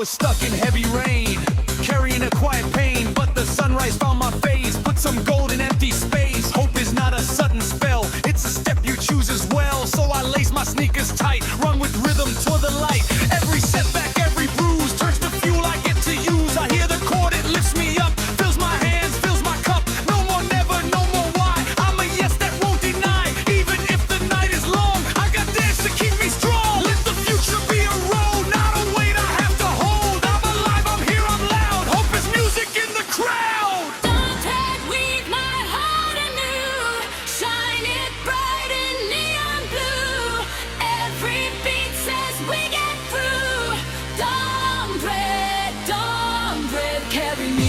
was stuck in heavy rain, carrying a quiet pain, but the sunrise found my face, put some gold in empty space. Hope is not a sudden spell, it's a step you choose as well. So I lace my sneakers tight, run with rhythm toward the light. Every setback, every bruise turns to fuel I get to use. I hear the chord, it lifts me up, fills my hands, fills my cup. No more never, no more why. I'm a yes that won't deny, even if the night is long. I got dance to keep me strong. Let the future be a road, not a weight I have to hold. I'm alive, I'm here, I'm loud. Hope is music in the crowd. Don't head with my heart anew, shine it bright in neon blue. Every beat says we get through. Dawn bread, carry me.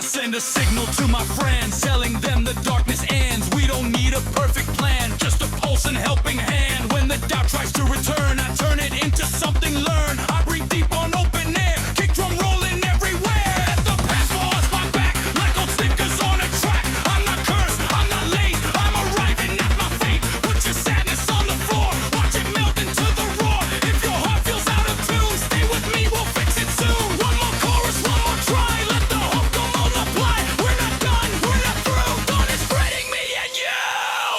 Send a signal to my friends, telling them the darkness ends. We don't need a perfect plan, just a pulse and helping hand. When the doubt tries to return, I turn it into something learned. I breathe deep on open air, kick drum rolling everywhere. Let the past force my back, like old stickers on a track. I'm not cursed, I'm not late, I'm arriving at my fate. Put your sadness on the floor, watch it melt into the roar. If your heart feels out of tune, stay with me, we'll fix it soon. One more chorus, one more try, let the hope go multiply. We're not done, we're not through. Dawn is spreading me and you.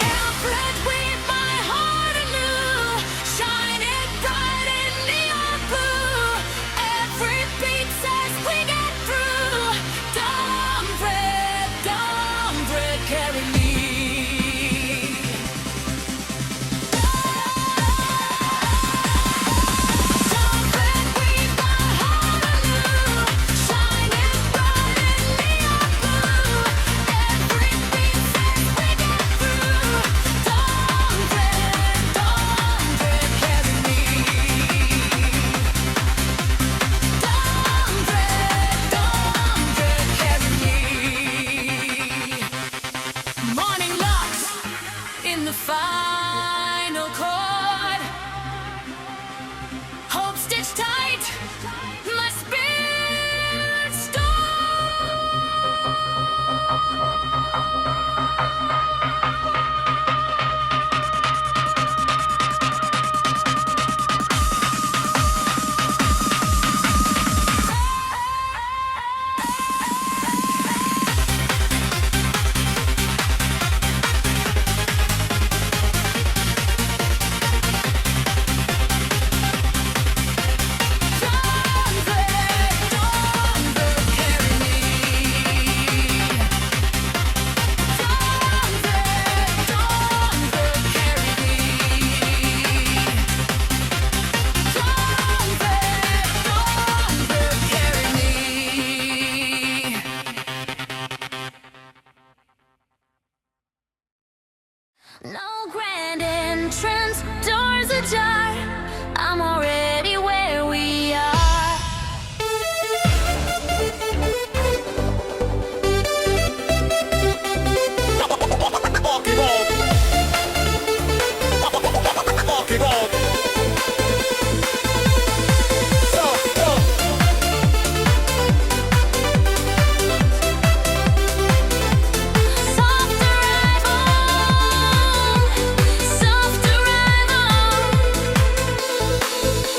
Alfred with my heart anew, shine it bright in neon blue. Every beat says we get through. Dawn bread, carry me. Dawn bread with my heart anew, shine it bright in neon blue. Every beat says we get through. Dawn bread, carry me. Dawn bread, carry me. Morning locks in the final chord. Hope stitched tight, my spirit no grand entrance, doors ajar. I'm already where we are. Soft arrival.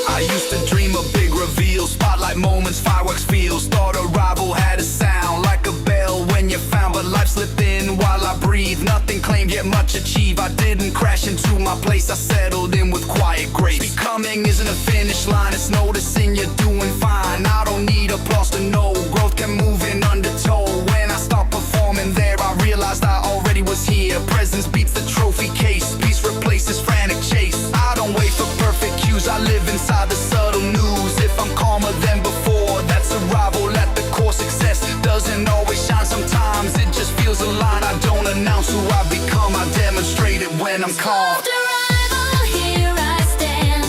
I used to dream of big reveals, spotlight moments, fireworks feels. Thought arrival had a sound like a bell when you're found, but life slipped in while I breathe. Nothing claimed yet much achieved. I didn't crash into my place, I settled in with quiet grace. Becoming isn't a finish line, it's noticing you're doing fine. I don't need applause to know growth can move in undertow. When I start performing there, I realized I already was here. Presence beats the trophy case, peace replaces frantic chase. I don't wait for perfect cues, I live inside the subtle news. If I'm calmer than before, that's arrival at the core. Success doesn't always shine, sometimes it just feels aligned. I don't announce who I become, I demonstrate it when I'm called. Soft arrival, here I stand.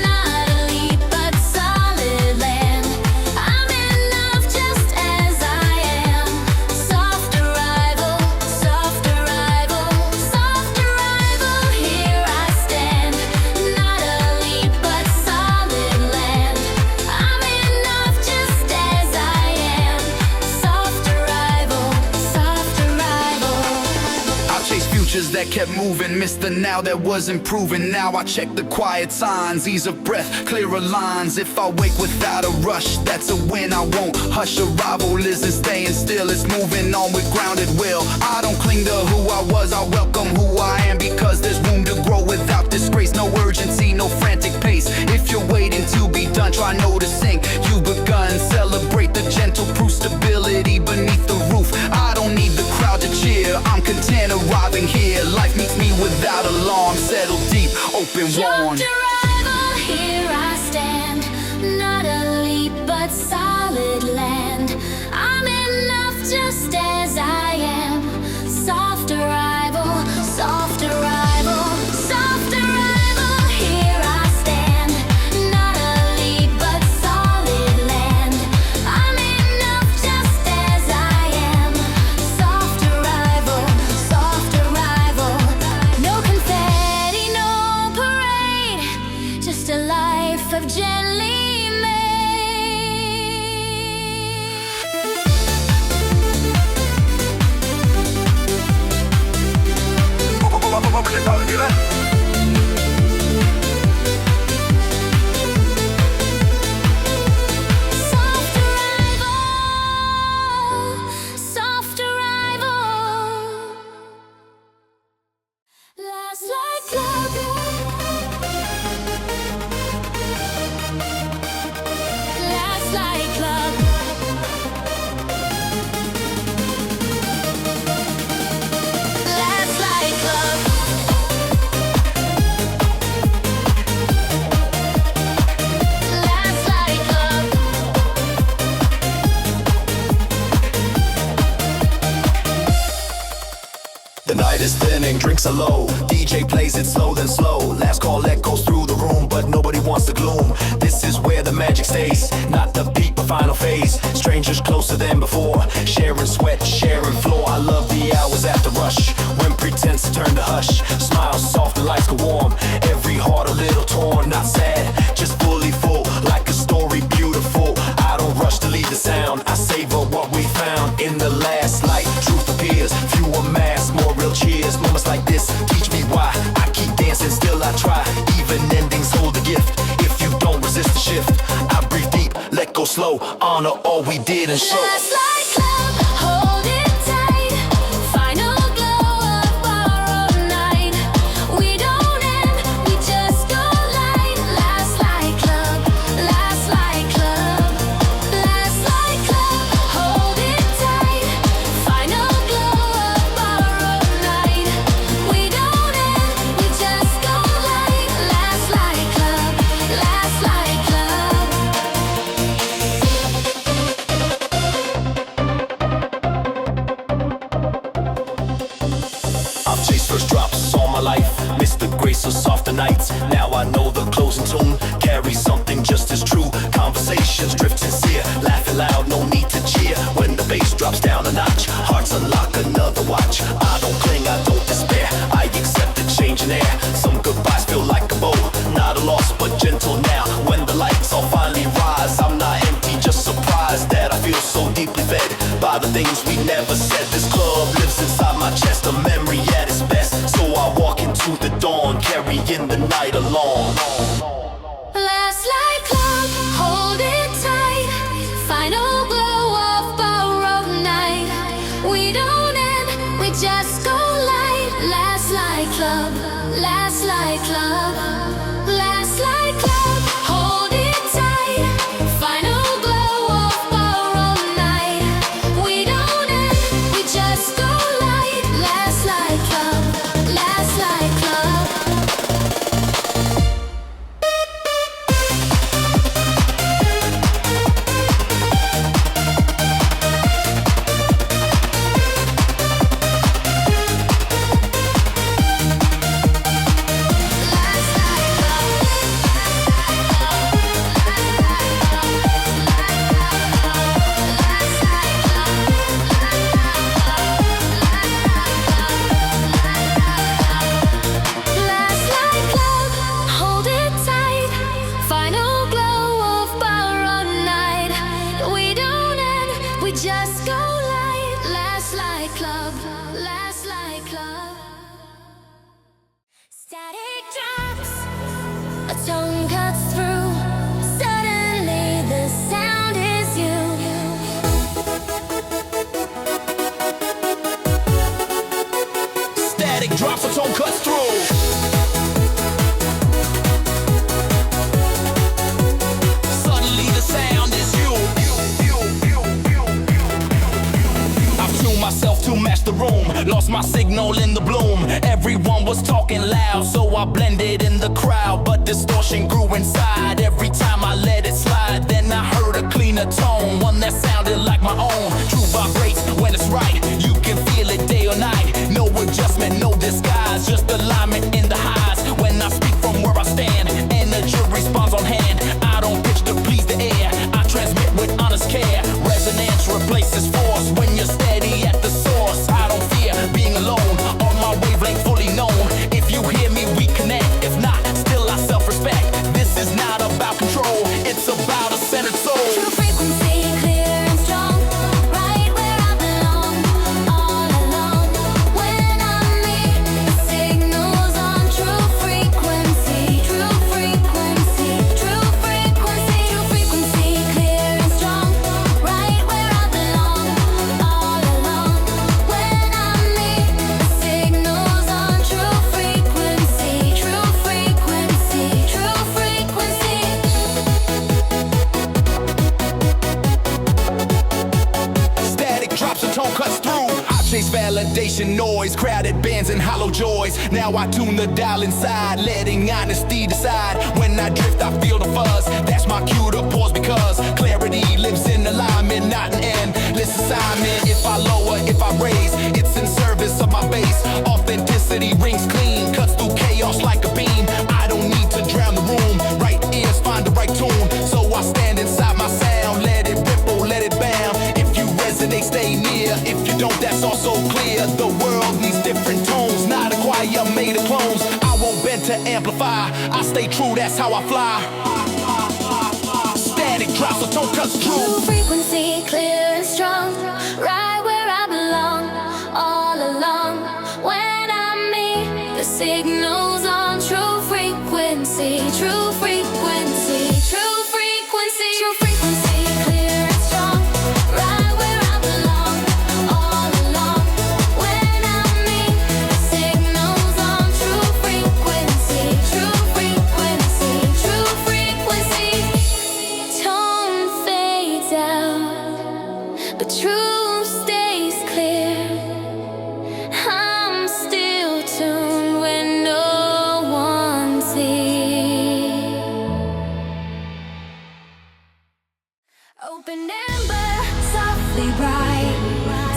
Not a leap, but solid land. I'm in that kept moving, missed the now that wasn't proven. Now I check the quiet signs, ease of breath, clearer lines. If I wake without a rush, that's a win. I won't hush. Arrival isn't staying still, it's moving on with grounded will. I don't cling to who I was, I welcome who I am, because there's room to grow without disgrace. No urgency, no frantic pace. If you're waiting to be done, try noticing you've begun. Celebrate the gentle proof, stability beneath the roof. I don't need the crowd to cheer, I'm content arriving here. Life meets me without alarm, settle deep, open worn. Jumped arrival, here I stand. Not a leap, but solid land. I'm enough just as I am. Soft arrival, soft arrival, soft arrival. Here I stand. Not a leap, but solid land. I'm enough just as I am. Soft arrival, soft arrival. No confetti, no parade. Just a life of gently drinks are low, DJ plays it slow then slow. Last call echoes through the room, but nobody wants the gloom. This is where the magic stays, not the peak but final phase. Strangers closer than before, sharing sweat, sharing floor. I love the hours after rush, when pretense turn to hush. Smiles soft and lights go warm, every heart a little torn. Not sad, just fully full, like a story beautiful. I don't rush to leave the sound, I savor what we found. In the last light, truth appears, fewer masks, more real cheers. Moments like this teach me why I keep dancing, still I try. Even endings hold a gift, if you don't resist the shift. I breathe deep, let go slow, honor all we did and show. Last light club, hold it tight. Final glow of borrowed night. We don't end, we just go light. Last light club, last light club, last light club, hold it tight. Final glow of borrowed night. We don't end, we just go light. Last light club, last light club. I've chased first drops all my life, missed the grace of softer nights. Now I know the closing tune carries something just as true. Conversations drift sincere, laughing loud, no need to cheer. When the bass drops down a notch, hearts unlock another watch. I don't cling, I don't despair, I accept the change in air. Some goodbyes feel like a bow, not a loss but gentle now. When the lights all finally rise, I'm not empty, just surprised that I feel so deeply fed by the things we never said. This club lives inside my chest, a memory at its best. So I walk into the dawn, carrying the night along. Last light club, hold it tight. Final glow of borrowed night. We don't end, we just go light. Last light club, last light club, last light club, hold it tight. Final glow of borrowed night. We don't end, we just go light. Last light club, last light club. Last light club. tone cuts through. Suddenly the sound is you. Static drops, the tone cuts through. Suddenly the sound is you. I've tuned myself to match the room. Lost my signal in the bloom. Everyone was talking loud, so I blended in the crowd. But distortion grew inside every time I let it slide. Then I heard a cleaner tone, one that sounded like my own. True vibrates when it's right. You can feel it day or night. No adjustment, no disguise, just alignment in the highs. When I speak from where I stand, energy responds on hand. I don't pitch to please the air, I transmit with honest care. Resonance replaces force when you're steady at the source. I don't fear being alone, on my wavelength fully known. If you hear me, we connect. If not, still I self-respect. This is not about control, it's about a centered soul. True frequency, clear and strong, right where I belong, all along. When I'm me, the signal's on. True frequency, true frequency, true frequency, true frequency, clear and strong, right where I belong, all along. When I'm me, the signal's on. True frequency, true frequency, true frequency. Static drops, the tone cuts through. I chase validation noise, crowded bands and hollow joys. Now I tune the dial inside, letting honesty decide. When I drift, I feel the fuzz. That's my cue to pause, because clarity lives in alignment, not an endless assignment. If I lower, if I raise, it's in service of my base. Authenticity rings clean, cuts through chaos like a beam. I don't need to drown the room. Right ears find the right tune, so I stand inside my sound. Let it ripple, let it bound. If you resonate, stay near. If you don't, that's also clear. The world needs different tones, not a choir made of clones. I won't bend to amplify, I stay true, that's how I fly. Static drops, the tone cuts through. True frequency, clear and strong, right where I belong, all along. When I'm me, the signal's on. True frequency, true frequency, true frequency, true frequency, clear and strong, right where I belong, all along. When I'm me, the signal's on. True frequency, true frequency, true frequency. Tone fades out, but truth stays clear. I'm still tuned when no one's here. Open ember, softly bright,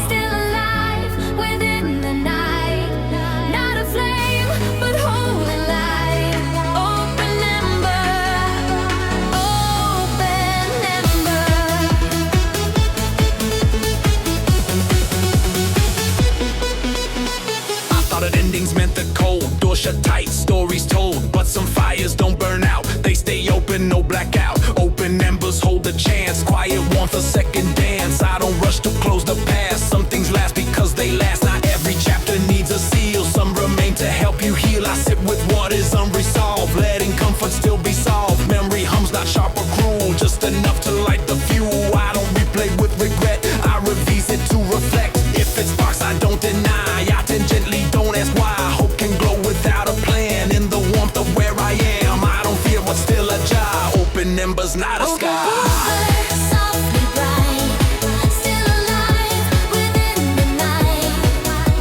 still alive within the night. Not a flame, but holding light. Open ember, open ember. I thought that endings meant the cold. Door shut tight, stories told. But some fires don't burn out, they stay open, no blackout. Open embers hold a chance, quiet warmth, a second dance. I don't rush to close the past, some things last because they last. Not every chapter needs a seal, some remain to help you heal. I sit with what is unresolved, letting comfort still be solved. Memory hums, not sharp or cruel, just enough to light the fuel. I don't replay with regret, I revisit to reflect. If it sparks, I don't deny, I tangentially don't ask why. Hope can glow without a plan, in the warmth of where I am. I don't fear what's still a jar, open embers, not a sky. Softly bright, still alive within the night.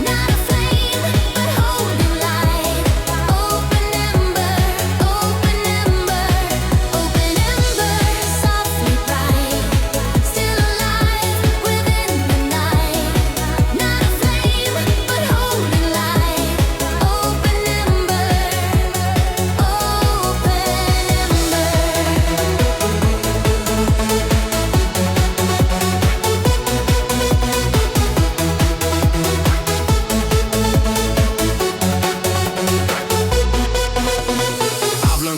Not a flame, but holding light. Open ember, open ember, open ember. Softly bright, still alive within the night. Not a flame, but holding light. Open ember, open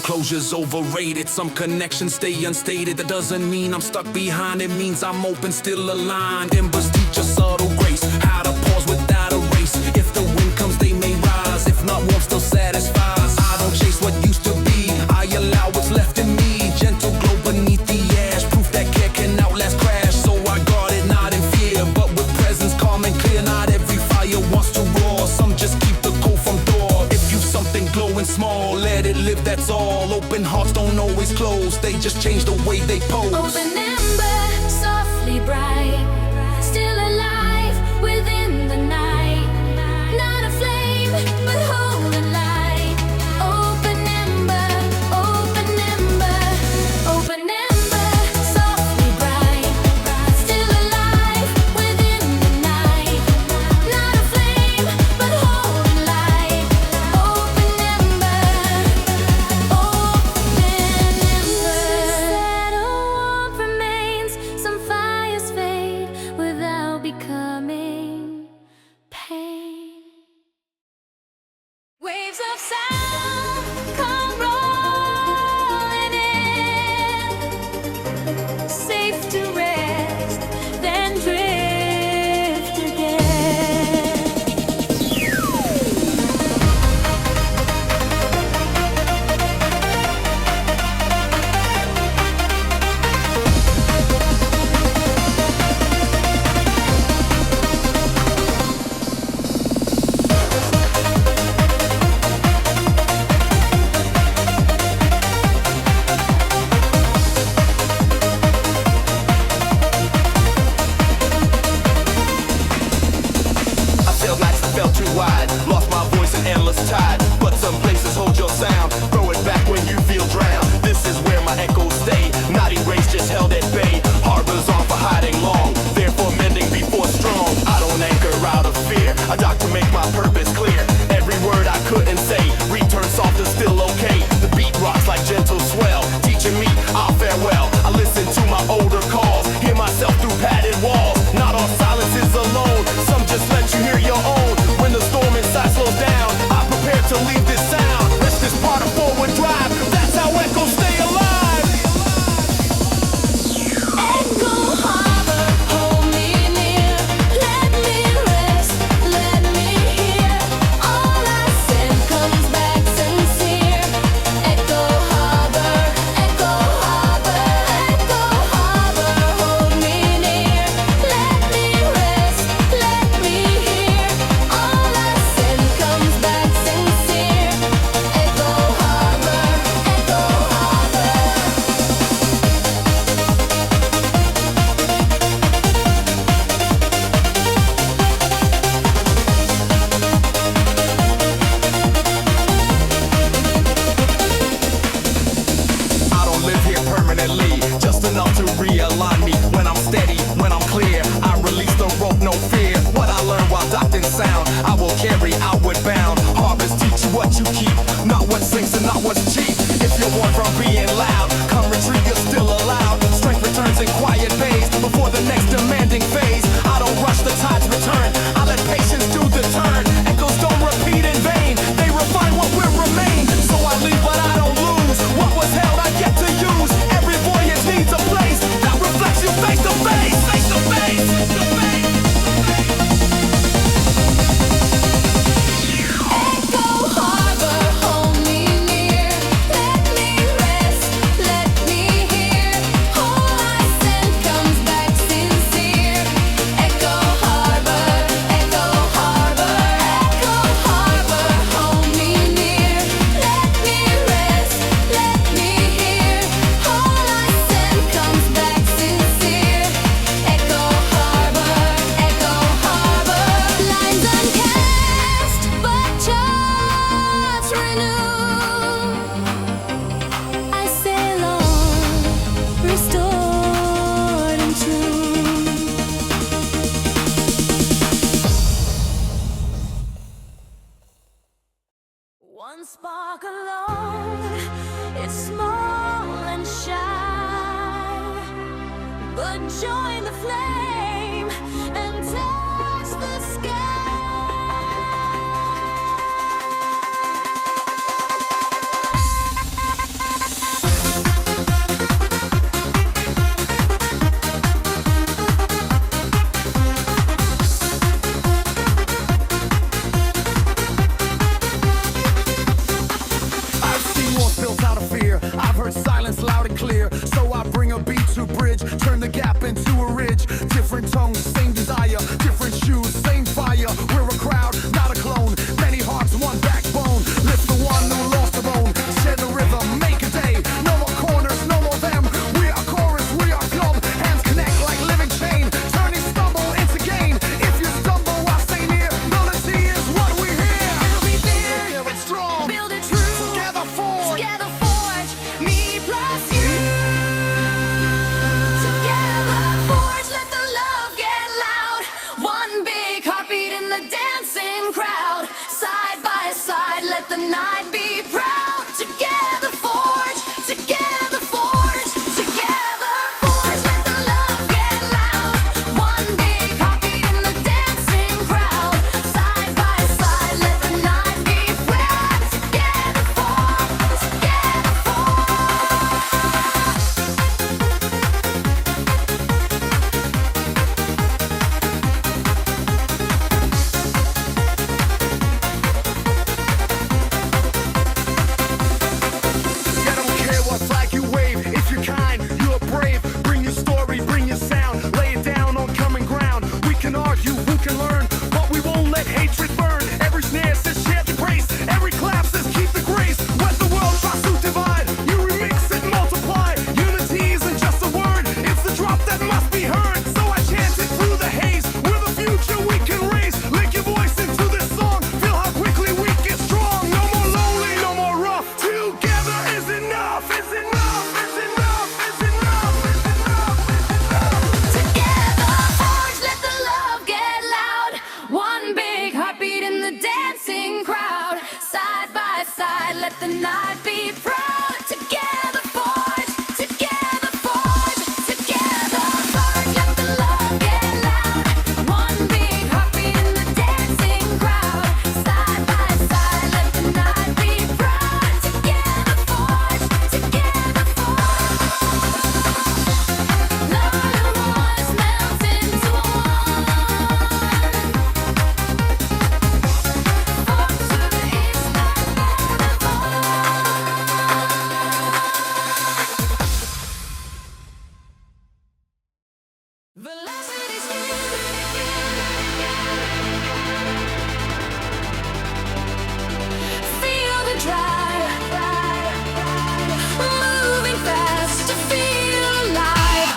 Closure's overrated, some connections stay unstated. That doesn't mean I'm stuck behind, it means I'm open, still aligned. Embers teach a subtle grace, how to pause without a race. If the wind comes, they may rise, if not, warmth still satisfies. I don't chase what used to be, I allow going small, let it live, that's all. Open hearts don't always close, they just change the way they pose. Open ember, softly bright, still alive within the night. Not a flame, but hold a light. Open ember, open ember, open ember, softly bright, still alive within the night. Not a flame, but hold a light. Open ember, open ember. Said a warmth remains, some fires fade without becoming pain. Waves of sound come rolling in, safe to rest, then drift again. I sailed nights that felt too wide, lost my voice in endless tide. But some places hold your sound, throw it back when you feel drowned. This is where my echoes stay, not erased, just held at bay. Harbors aren't for hiding long, therefore mending before strong. I don't anchor out of fear, I dock to make my purpose clear. Every word I couldn't say, return soft is still okay. The beat rocks like gentle swell, teaching me I'll farewell. I listen to my older calls, hear myself through padded walls. Not all silence is alone, some just let you hear your own. When the storm inside slows down, I prepare to leave this sound. Let's just part of forward drive, that's how echoes stay alive. Echo harbor, hold me near, let me rest, let me hear. All I said comes back sincere. Echo harbor, echo harbor, echo harbor, hold me near, let me rest, let me hear. All I said comes back sincere. Echo harbor, echo harbor. I don't live here permanently, just enough to realign me. When I'm steady, when I'm clear, I release the rope, no fear. What I learned while docked in sound, I will carry outward bound. Harbors teach you what you keep, not what sinks and not what's cheap. If you're born from being loud, come retreat, you're still allowed. Strength returns in quiet phase, before the next demanding phase. I don't rush the tide's return, I let patience do the turn. Echoes don't repeat in vain, they refine what will remain. So I leave but I don't lose, what was held I get to use. Every voyage needs a place, that reflects you face to face. Face to face, face to face. Echo harbor, hold me near, let me rest, let me hear. All I said comes back sincere. Echo harbor, echo harbor, echo harbor, hold me near, let me rest, let me hear. All I said comes back sincere. Echo harbor, lines uncast, but charts renewed. I sail on, restored and true. One spark alone, it's small and shy, but join the flame and touch the sky. I've seen wars built out of fear, I've heard silence loud and clear. So I bring a beat to bridge, turn the gap into a ridge. Different night be proud. Together forge, together forge, together forge. Let the love get loud. One big heartbeat in the dancing crowd. Side by side, let the night be proud. Together forge, together I don't care what flag you wave. If you're kind, you're brave. Bring your story, bring your sound. Lay it down on common ground. We can argue, who can learn, but we won't let hatred burn. Every snare says share the grace. Every clap says keep the grace. When the world tries to divide, you remix it, multiply. Unity isn't just a word, it's the drop that must be heard. So I chant it through the haze. We're the future we can raise. Link your voice into this song. Feel how quickly we get strong. No more lonely, no more rough. Together is enough, is enough, is enough, is enough, is enough, is enough. together forge, let the love get loud. One big heartbeat in the dancing crowd. Side by side, let the night be proud. Together forge, together forge, together forge. Let the love get loud. One big heartbeat in the dancing crowd. Side by side, let the night be proud. Together forge, together forge. Love and voice melt into one. Forge to the east, like velocity's feel the drive, moving fast to feel alive.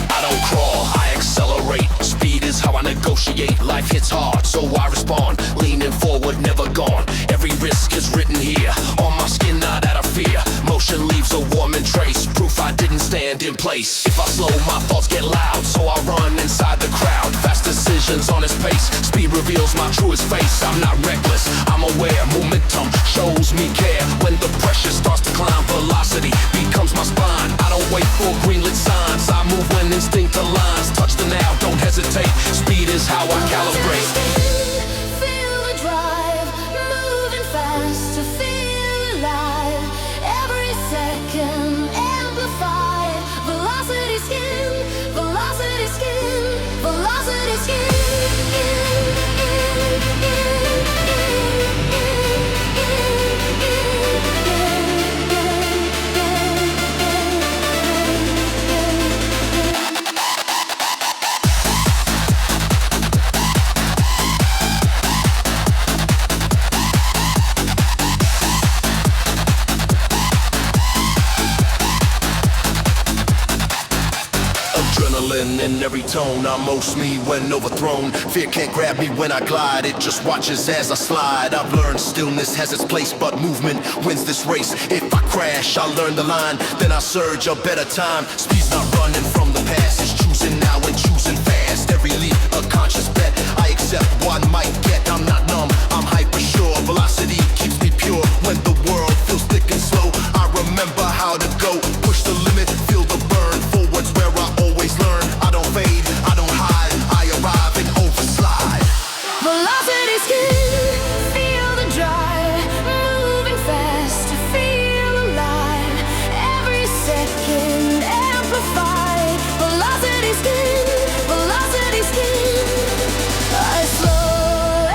I don't crawl, I accelerate. Speed is how I negotiate. Life hits hard, so I respond. Leaning forward, never gone. Every risk is written here. On my skin, not out of fear. Motion leaves a warming trace. Proof I didn't stand in place. If I slow, my thoughts get loud, so I run inside the crowd. Fast decisions on its pace. Speed reveals my truest face. I'm not reckless, I'm aware. Momentum shows me care. When the pressure starts to climb, velocity becomes my spine. I don't wait for greenlit signs. I move when instinct aligns. Touch the now, don't hesitate. Speed is how I calibrate. Feel the drive, moving fast to feel alive. Every second amplified. Velocity skin, velocity skin, velocity skin. Adrenaline in every tone. I'm most me when overthrown. Fear can't grab me when I glide. It just watches as I slide. I've learned stillness has its place, but movement wins this race. If I crash, I'll learn the line. Then I surge a better time. Speed's not running from the past. It's choosing now and choosing fast. Every leap a conscious bet. I accept what might get. I'm not numb, I'm hyper sure. Velocity keeps me pure. When the world feels thick and slow, I remember how to go. Push the limit, feel the burn. Forward's where I always learn. I don't fade, I don't hide. I arrive and overslide. Velocity skin, feel the drive, moving fast to feel alive. Every second amplified. Velocity skin, I slow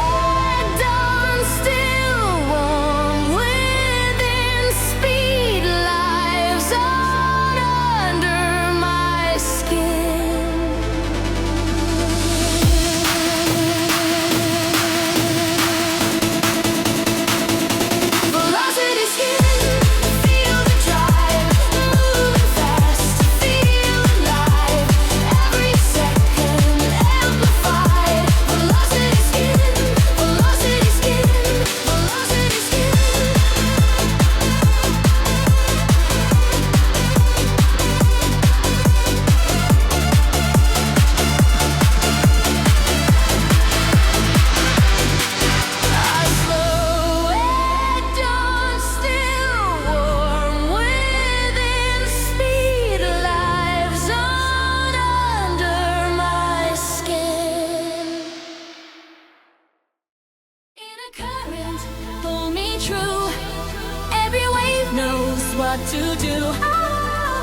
what to do.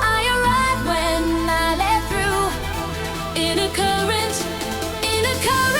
I arrive when I let through. In a current, in a current.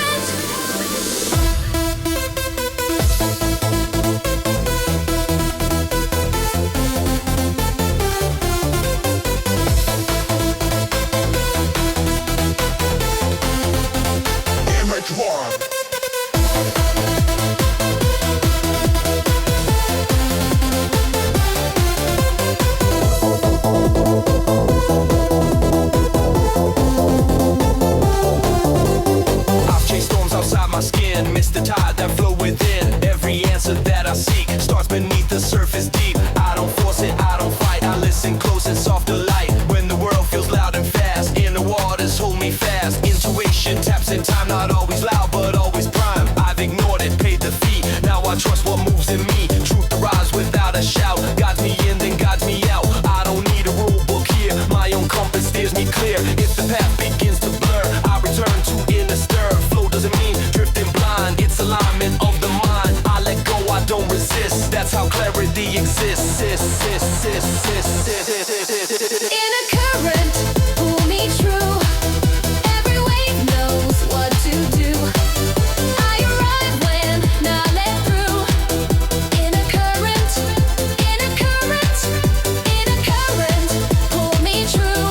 Miss the tide that flow within. Every answer that I seek starts beneath the surface deep. I don't force it, I don't fight. I listen close and soft delight. When the world feels loud and fast, in the waters hold me fast. Intuition taps in time, not always loud but always prime. I've ignored it, paid the fee. Now I trust what moves in me. Truth arrives without a shout. Guides me in, then guides me out. I don't need a rule book here. My own compass steers me clear. If the path begins to blur, I return to inner stir. Flow doesn't mean drifting blind. It's alignment of the mind. I let go, I don't resist. That's how clarity exists. In a current, pull me true. Every wave knows what to do. I arrive when I let through. In a current, in a current, in a current, pull me true.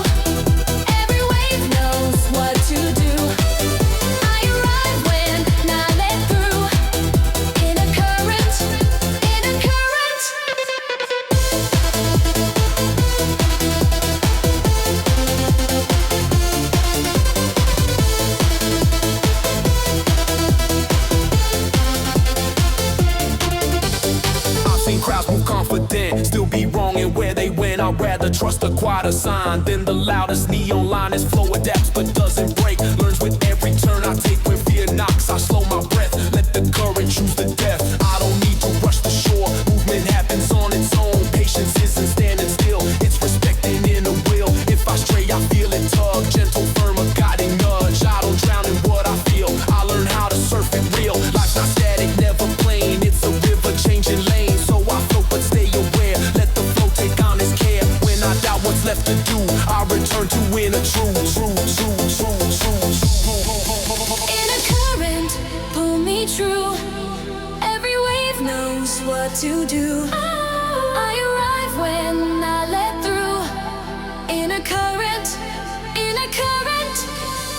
Every wave knows what to do. I arrive when I let through. In a current, in a current. I've seen crowds move confident, still be wrong in where they went. I'd rather trust a quieter sign than the loudest neon line. As flow adapts but doesn't break, learns with every turn I take. When fear knocks, I slow my breath, let the current choose the death. I don't need to rush the shore, movement happens on its own. Patience isn't standing still, it's respecting inner will. If I stray, I feel it tug, gentle, firm, a guiding nudge. I don't drown in what I feel, I learn how to surf it real. Life's not static, never plain, it's a river changing lanes. So I float but stay aware, let the flow take honest care. When I doubt what's left to do, I return to inner truth. In a current, pull me true. Every wave knows what to do. I arrive when I let through. In a current, in a current,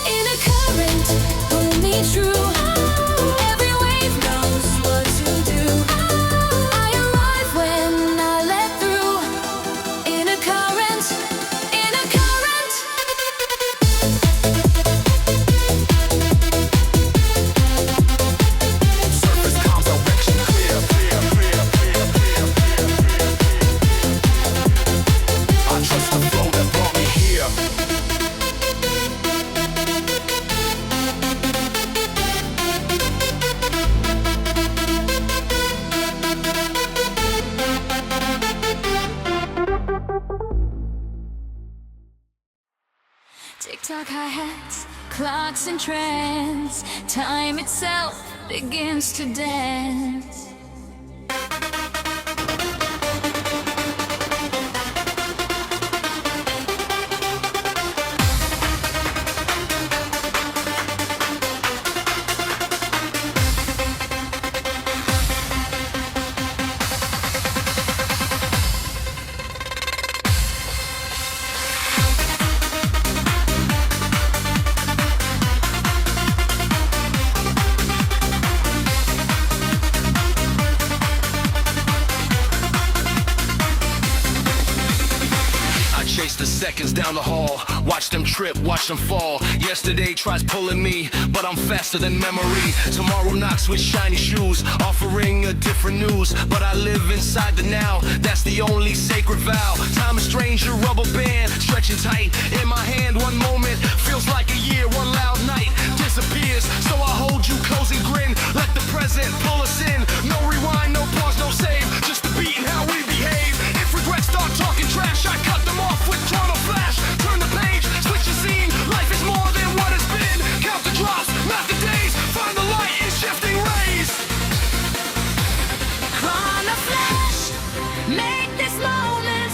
in a current, pull me true. Every wave knows what to do. I arrive when I let through. In a current, in a current. Surface calm, direction clear. I trust the flow that brought me here. Tick-tock hi-hats, clocks and trends. Time itself begins to dance. The seconds down the hall, watch them trip, watch them fall. Yesterday tries pulling me, but I'm faster than memory. Tomorrow knocks with shiny shoes, offering a different news. But I live inside the now, that's the only sacred vow. Time a stranger, rubber band, stretching tight in my hand. One moment feels like a year, one loud night disappears. So I hold you close and grin, let the present pull us in. No rewind, no pause, no save, just the beat and how we behave. If regrets start talking trash, I cut them off with Toronto Flash. Turn the page, switch the scene. Life is more than what it's been. Count the drops, not the days. Find the light in shifting rays. Chrono flash, make this moment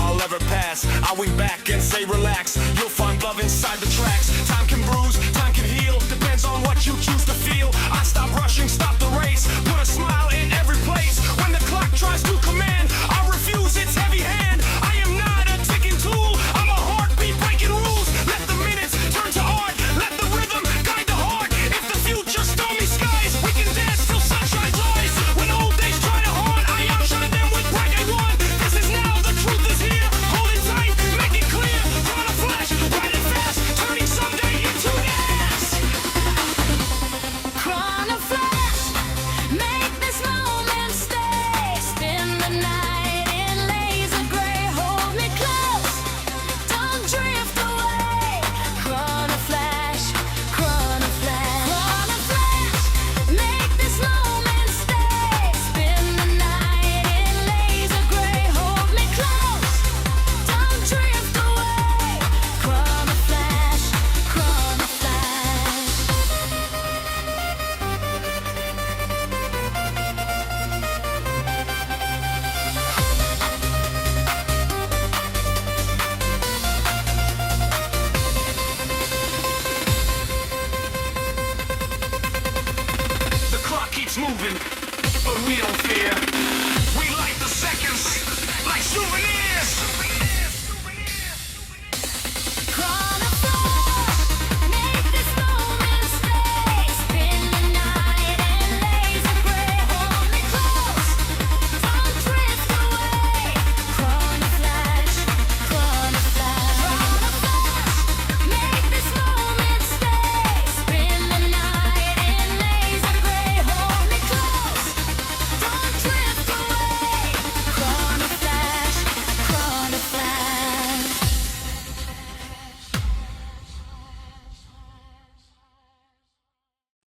I'll ever pass. I wink back and say relax, you'll find love inside the tracks. Time can bruise, time can heal, depends on what you choose to feel. I stop rushing, stop the race, put a smile